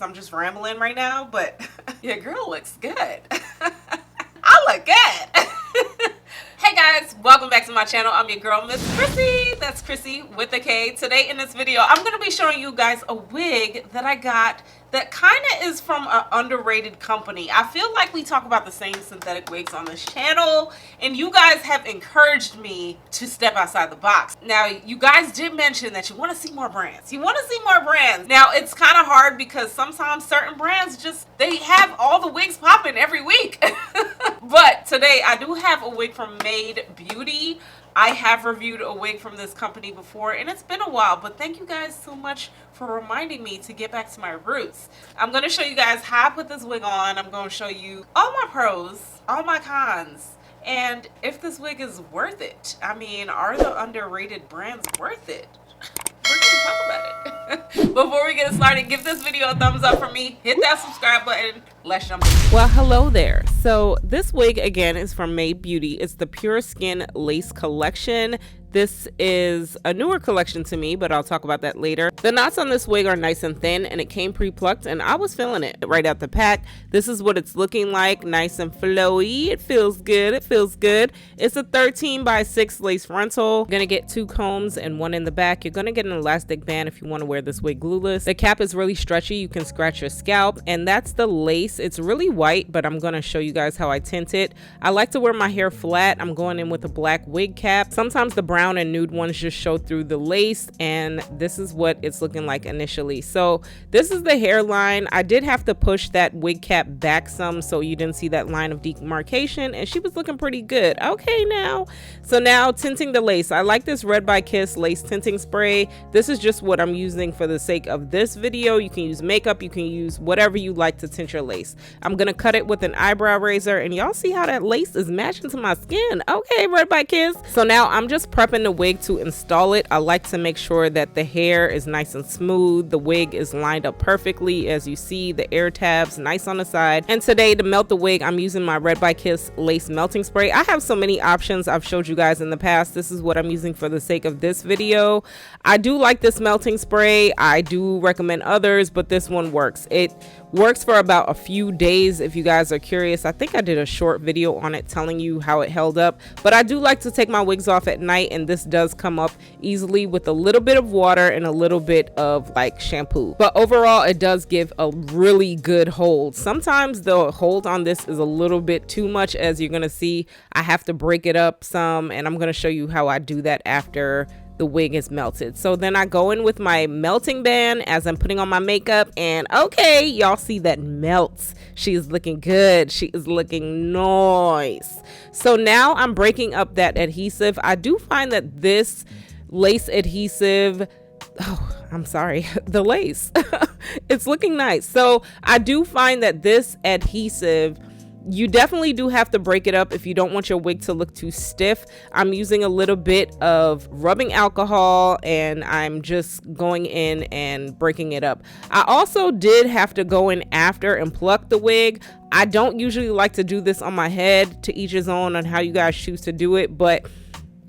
I'm just rambling right now, but your girl looks good. I look good. Hey guys, welcome back to my channel. I'm your girl, Miss Khrissy. That's Khrissy with a K. Today in this video, I'm going to be showing you guys a wig that I got that kind of is from an underrated company. I feel like we talk about the same synthetic wigs on this channel, and you guys have encouraged me to step outside the box. Now, you guys did mention that you want to see more brands. You want to see more brands. Now, it's kind of hard because sometimes certain brands they have all the wigs popping every week. But today, I do have a wig from Mayde Beauty. I have reviewed a wig from this company before, and it's been a while, but thank you guys so much for reminding me to get back to my roots. I'm going to show you guys how I put this wig on. I'm going to show you all my pros, all my cons, and if this wig is worth it. I mean, are the underrated brands worth it? We're going to talk about it. Before we get started, give this video a thumbs up for me. Hit that subscribe button. Let's jump in. Well, hello there. So this wig again is from Mayde Beauty. It's the Pure Skin Lace Collection. This is a newer collection to me, but I'll talk about that later. The knots on this wig are nice and thin, and it came pre-plucked, and I was feeling it right out the pack. This is what it's looking like, nice and flowy. It feels good. It feels good. It's a 13x6 lace frontal. You're gonna get 2 combs and 1 in the back. You're gonna get an elastic band if you want to wear this wig glueless. The cap is really stretchy. You can scratch your scalp, and that's the lace. It's really white, but I'm gonna show you guys how I tint it. I like to wear my hair flat. I'm going in with a black wig cap. Sometimes the brown and nude ones just show through the lace, and this is what it's looking like initially. So this is the hairline. I did have to push that wig cap back some so you didn't see that line of demarcation, and she was looking pretty good. Okay, now so now tinting the lace. I like this Red by Kiss lace tinting spray. This is just what I'm using for the sake of this video. You can use makeup, you can use whatever you like to tint your lace. I'm gonna cut it with an eyebrow razor, and y'all see how that lace is matching to my skin. Okay, Red by Kiss. So now I'm just prepping the wig to install it. I like to make sure that the hair is nice and smooth. The wig is lined up perfectly. As you see, the air tabs nice on the side. And today to melt the wig, I'm using my Red by Kiss lace melting spray. I have so many options I've showed you guys in the past. This is what I'm using for the sake of this video. I do like this melting spray. I do recommend others, but this one works. It works for about a few days. If you guys are curious, I think I did a short video on it telling you how it held up, but I do like to take my wigs off at night, and this does come up easily with a little bit of water and a little bit of like shampoo. But overall, it does give a really good hold. Sometimes the hold on this is a little bit too much. As you're gonna see, I have to break it up some, and I'm gonna show you how I do that after the wig is melted. So then I go in with my melting band as I'm putting on my makeup, and okay, y'all see that melts. She is looking good. She is looking nice. So now I'm breaking up that adhesive. I do find that this lace adhesive, I'm sorry, the lace, it's looking nice. So I do find that this adhesive, you definitely do have to break it up if you don't want your wig to look too stiff. I'm using a little bit of rubbing alcohol, and I'm just going in and breaking it up. I also did have to go in after and pluck the wig. I don't usually like to do this on my head. To each his own on how you guys choose to do it, but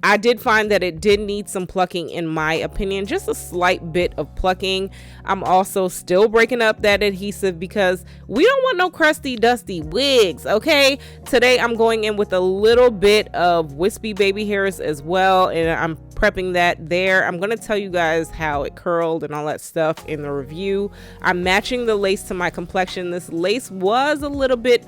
I did find that it did need some plucking in my opinion, just a slight bit of plucking. I'm also still breaking up that adhesive because we don't want no crusty, dusty wigs, okay? Today I'm going in with a little bit of wispy baby hairs as well, and I'm prepping that there. I'm gonna tell you guys how it curled and all that stuff in the review. I'm matching the lace to my complexion. This lace was a little bit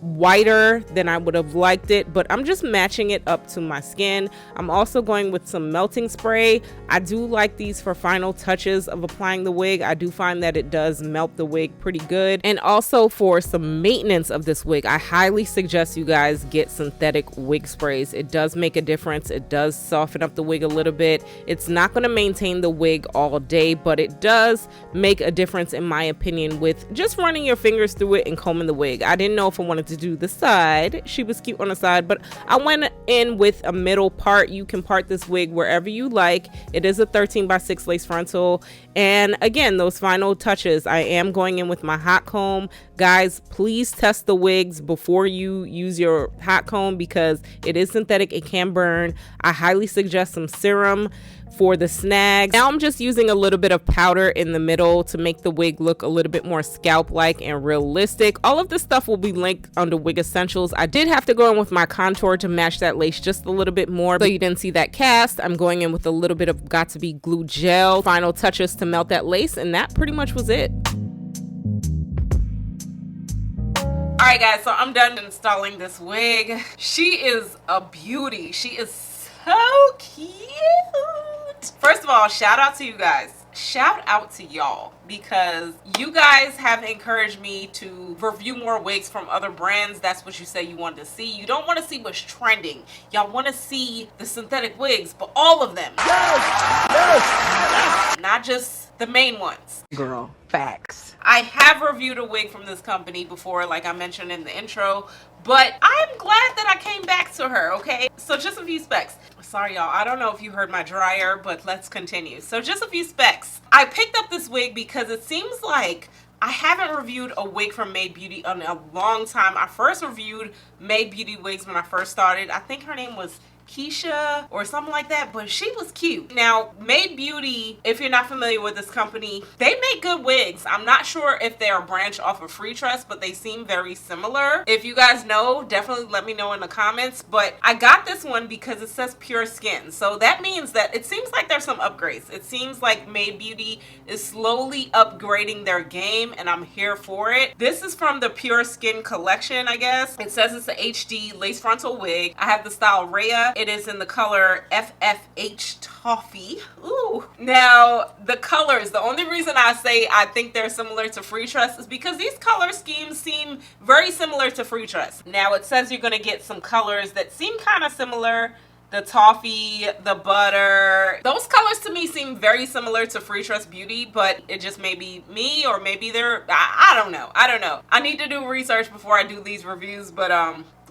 whiter than I would have liked it, but I'm just matching it up to my skin. I'm also going with some melting spray. I do like these for final touches of applying the wig. I do find that it does melt the wig pretty good. And also for some maintenance of this wig, I highly suggest you guys get synthetic wig sprays. It does make a difference. It does soften up the wig a little bit. It's not going to maintain the wig all day, but it does make a difference in my opinion with just running your fingers through it and combing the wig. I didn't know if I wanted to do the side. She was cute on the side, but I went in with a middle part. You can part this wig wherever you like. It is a 13x6 lace frontal, and again, those final touches, I am going in with my hot comb. Guys, please test the wigs before you use your hot comb because it is synthetic. It can burn. I highly suggest some serum for the snags. Now I'm just using a little bit of powder in the middle to make the wig look a little bit more scalp-like and realistic. All of this stuff will be linked under Wig Essentials. I did have to go in with my contour to match that lace just a little bit more, so you didn't see that cast. I'm going in with a little bit of Got2b glue gel, final touches to melt that lace, and that pretty much was it. Alright guys, so I'm done installing this wig. She is a beauty. She is so cute. First of all, shout out to you guys. Shout out to y'all, because you guys have encouraged me to review more wigs from other brands. That's what you say you wanted to see. You don't want to see what's trending. Y'all want to see the synthetic wigs, but all of them. Yes! Yes! Not just the main ones. Girl, facts. I have reviewed a wig from this company before, like I mentioned in the intro, but I'm glad that I came back to her, okay? So just a few specs. Sorry y'all, I don't know if you heard my dryer, but let's continue. So just a few specs. I picked up this wig because it seems like I haven't reviewed a wig from Mayde Beauty in a long time. I first reviewed Mayde Beauty wigs when I first started. I think her name was Keisha or something like that, but she was cute. Now, Mayde Beauty, if you're not familiar with this company, they make good wigs. I'm not sure if they're a branch off of Free Trust, but they seem very similar. If you guys know, definitely let me know in the comments. But I got this one because it says Pure Skin, so that means that it seems like there's some upgrades. It seems like Mayde Beauty is slowly upgrading their game, and I'm here for it. This is from the Pure Skin collection, I guess. It says it's a HD lace frontal wig. I have the style RAYA. It is in the color FFH-TOFFEE. Ooh. Now, the colors, the only reason I say I think they're similar to Free Trust is because these color schemes seem very similar to Free Trust. Now, it says you're going to get some colors that seem kind of similar. The toffee, the butter, those colors to me seem very similar to Free Trust Beauty, but it just may be me, or maybe they're, I don't know. I don't know. I need to do research before I do these reviews, but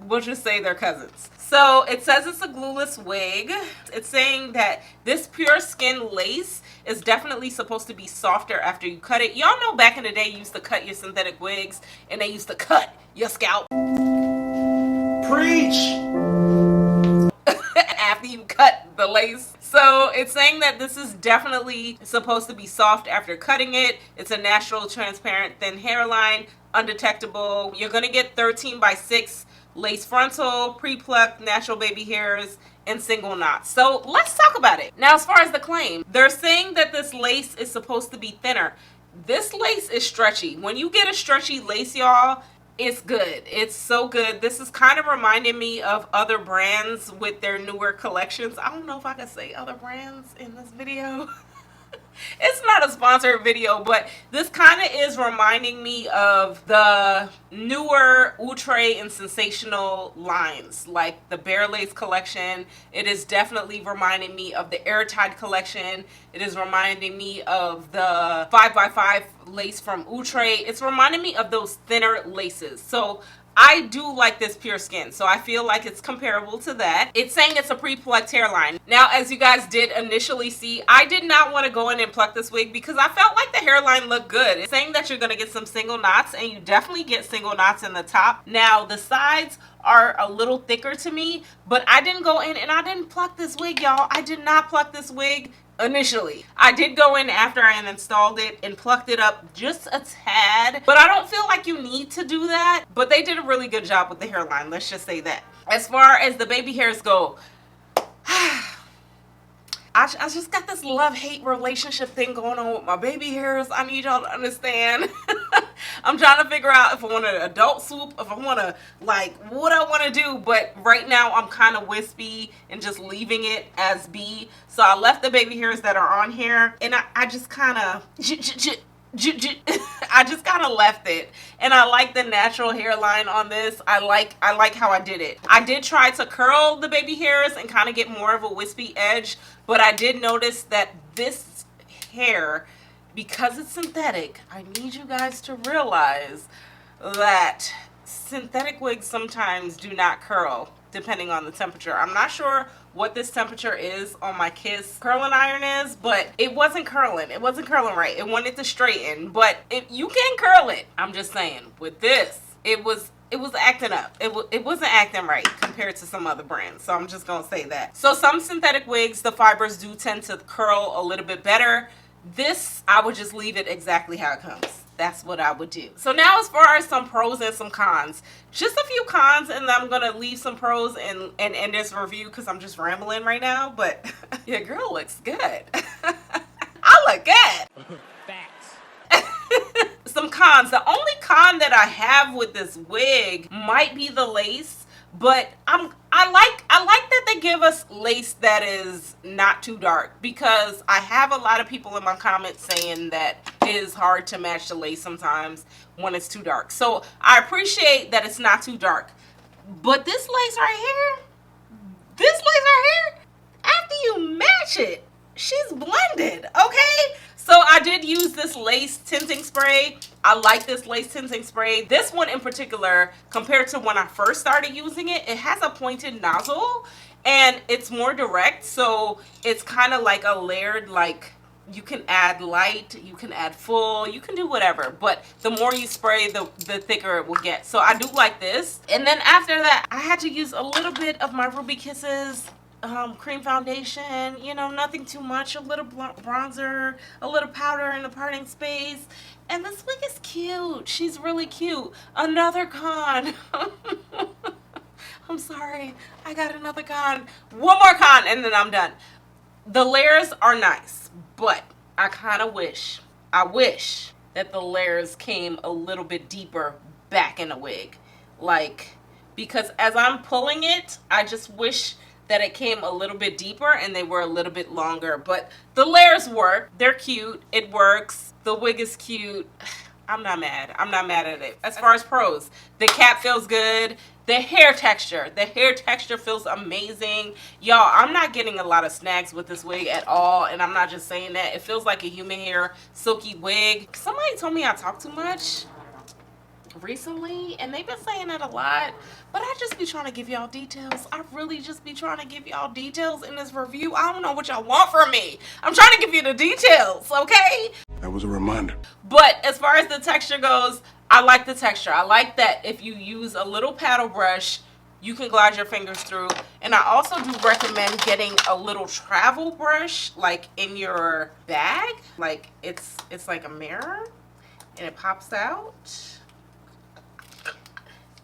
we'll just say they're cousins. So it says it's a glueless wig. It's saying that this Pure Skin lace is definitely supposed to be softer after you cut it. Y'all know back in the day you used to cut your synthetic wigs and they used to cut your scalp. Preach! After you cut the lace. So it's saying that this is definitely supposed to be soft after cutting it. It's a natural, transparent, thin hairline, undetectable. You're gonna get 13x6 lace frontal, pre-plucked, natural baby hairs, and single knots. So let's talk about it. Now, as far as the claim, they're saying that this lace is supposed to be thinner. This lace is stretchy. When you get a stretchy lace, y'all, it's good. It's so good. This is kind of reminding me of other brands with their newer collections. I don't know if I can say other brands in this video. It's not a sponsored video, but this kind of is reminding me of the newer outre and sensational lines, like the Bare Lace collection. It is definitely reminding me of the Airtight collection. It is reminding me of the 5x5 lace from outre. It's reminding me of those thinner laces. So I do like this Pure Skin, so I feel like it's comparable to that. It's saying it's a pre-plucked hairline. Now, as you guys did initially see, I did not want to go in and pluck this wig because I felt like the hairline looked good. It's saying that you're going to get some single knots, and you definitely get single knots in the top. Now, the sides are a little thicker to me, but I didn't go in and I didn't pluck this wig, y'all. I did not pluck this wig initially. I did go in after I installed it and plucked it up just a tad, but I don't feel like you need to do that. But they did a really good job with the hairline, let's just say that. As far as the baby hairs go, I just got this love-hate relationship thing going on with my baby hairs. I need y'all to understand. I'm trying to figure out if I want an adult swoop, if I want to, like, what I want to do. But right now I'm kind of wispy and just leaving it as be. So I left the baby hairs that are on here, and I just kind of I just kind of left it. And I like the natural hairline on this. I like how I did it. I did try to curl the baby hairs and kind of get more of a wispy edge, but I did notice that this hair, because it's synthetic, I need you guys to realize that synthetic wigs sometimes do not curl depending on the temperature. I'm not sure what this temperature is on my Kiss curling iron is, but it wasn't curling. It wasn't curling right. It wanted to straighten, but you can curl it. I'm just saying, with this, it was it was acting up. It wasn't acting right compared to some other brands. So I'm just gonna say that. So some synthetic wigs, the fibers do tend to curl a little bit better. This, I would just leave it exactly how it comes. That's what I would do. So now as far as some pros and some cons, just a few cons, and I'm gonna leave some pros and end this review because I'm just rambling right now. But your girl looks good. I look good. Facts. Some cons. The only con that I have with this wig might be the lace, but I like that they give us lace that is not too dark, because I have a lot of people in my comments saying that it is hard to match the lace sometimes when it's too dark. So I appreciate that it's not too dark. But this lace right here, after you match it, she's blended, okay? So I did use this lace tinting spray. I like this lace tinting spray. This one in particular, compared to when I first started using it, it has a pointed nozzle and it's more direct. So it's kind of like a layered, like you can add light, you can add full, you can do whatever. But the more you spray, the thicker it will get. So I do like this. And then after that, I had to use a little bit of my Ruby Kisses cream foundation, you know, nothing too much, a little bronzer, a little powder in the parting space, and this wig is cute. She's really cute. Another con. I'm sorry, I got another con. One more con and then I'm done. The layers are nice, but I kind of wish, that the layers came a little bit deeper back in the wig, like, because as I'm pulling it, I just wish that it came a little bit deeper and they were a little bit longer. But the layers work. They're cute. It works. The wig is cute. I'm not mad. I'm not mad at it. As far as pros, the cap feels good. The hair texture feels amazing. Y'all, I'm not getting a lot of snags with this wig at all, and I'm not just saying that. It feels like a human hair silky wig. Somebody told me I talk too much recently, and they've been saying that a lot, but I just be trying to give y'all details. I really just be trying to give y'all details in this review. I don't know what y'all want from me. I'm trying to give you the details, okay? That was a reminder. But as far as the texture goes, I like the texture. I like that if you use a little paddle brush, you can glide your fingers through. And I also do recommend getting a little travel brush, like in your bag. Like it's like a mirror and it pops out.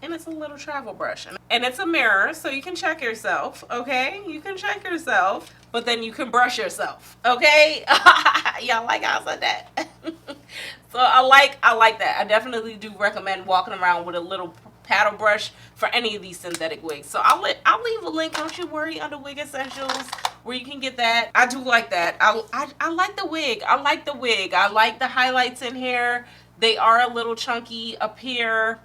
And it's a little travel brush, and it's a mirror, so you can check yourself, okay? You can check yourself, but then you can brush yourself, okay? Y'all like how I said that? So I like that. I definitely do recommend walking around with a little paddle brush for any of these synthetic wigs. So I'll leave a link, don't you worry, under Wig Essentials, where you can get that. I do like that. I like the wig. I like the wig. I like the highlights in here. They are a little chunky up here,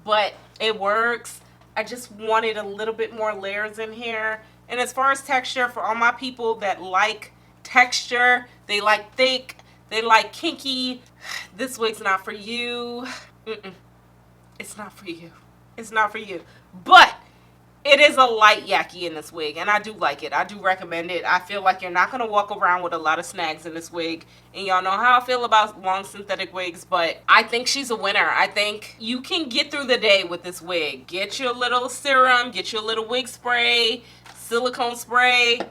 but it works. I just wanted a little bit more layers in here. And as far as texture, for all my people that like texture, they like thick, they like kinky, this wig's not for you. It's not for you. It's not for you. But it is a light yaki in this wig, and I do like it. I do recommend it. I feel like you're not going to walk around with a lot of snags in this wig, and y'all know how I feel about long synthetic wigs, but I think she's a winner. I think you can get through the day with this wig. Get your little serum, get your little wig spray, silicone spray,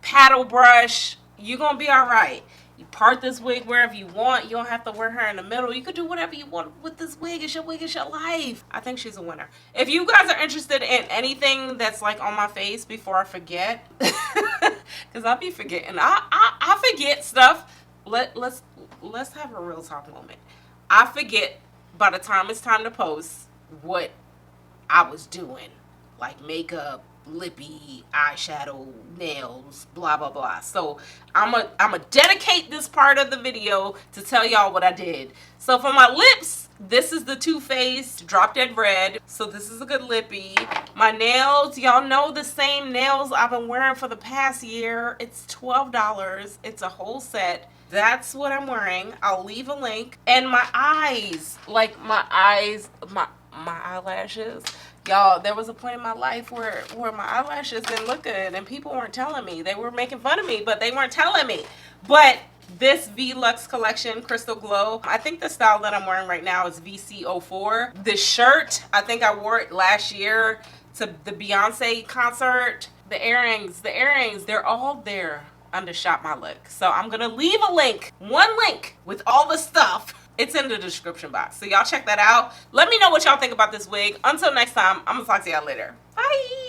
paddle brush. You're going to be all right. You part this wig wherever you want. You don't have to wear her in the middle. You could do whatever you want with this wig. It's your wig. It's your life. I think she's a winner. If you guys are interested in anything that's like on my face before I forget, because I'll be forgetting. I forget stuff. Let's have a real talk moment. I forget by the time it's time to post what I was doing, like makeup, lippy, eyeshadow, nails, blah blah blah. So I'm a dedicate this part of the video to tell y'all what I did. So for my lips, this is the Too Faced Drop Dead Red. So this is a good lippy. My nails, y'all know the same nails I've been wearing for the past year. It's $12. It's a whole set. That's what I'm wearing. I'll leave a link. And my eyes, like my eyes, my eyelashes. Y'all, there was a point in my life where my eyelashes didn't look good and people weren't telling me. They were making fun of me, but they weren't telling me. But this VLux collection Crystal Glow. I think the style that I'm wearing right now is VC04. The shirt, I think I wore it last year to the Beyonce concert. The earrings, they're all there under Shop My Look. So I'm gonna leave a link, one link with all the stuff. It's in the description box. So y'all check that out. Let me know what y'all think about this wig. Until next time, I'm gonna talk to y'all later. Bye.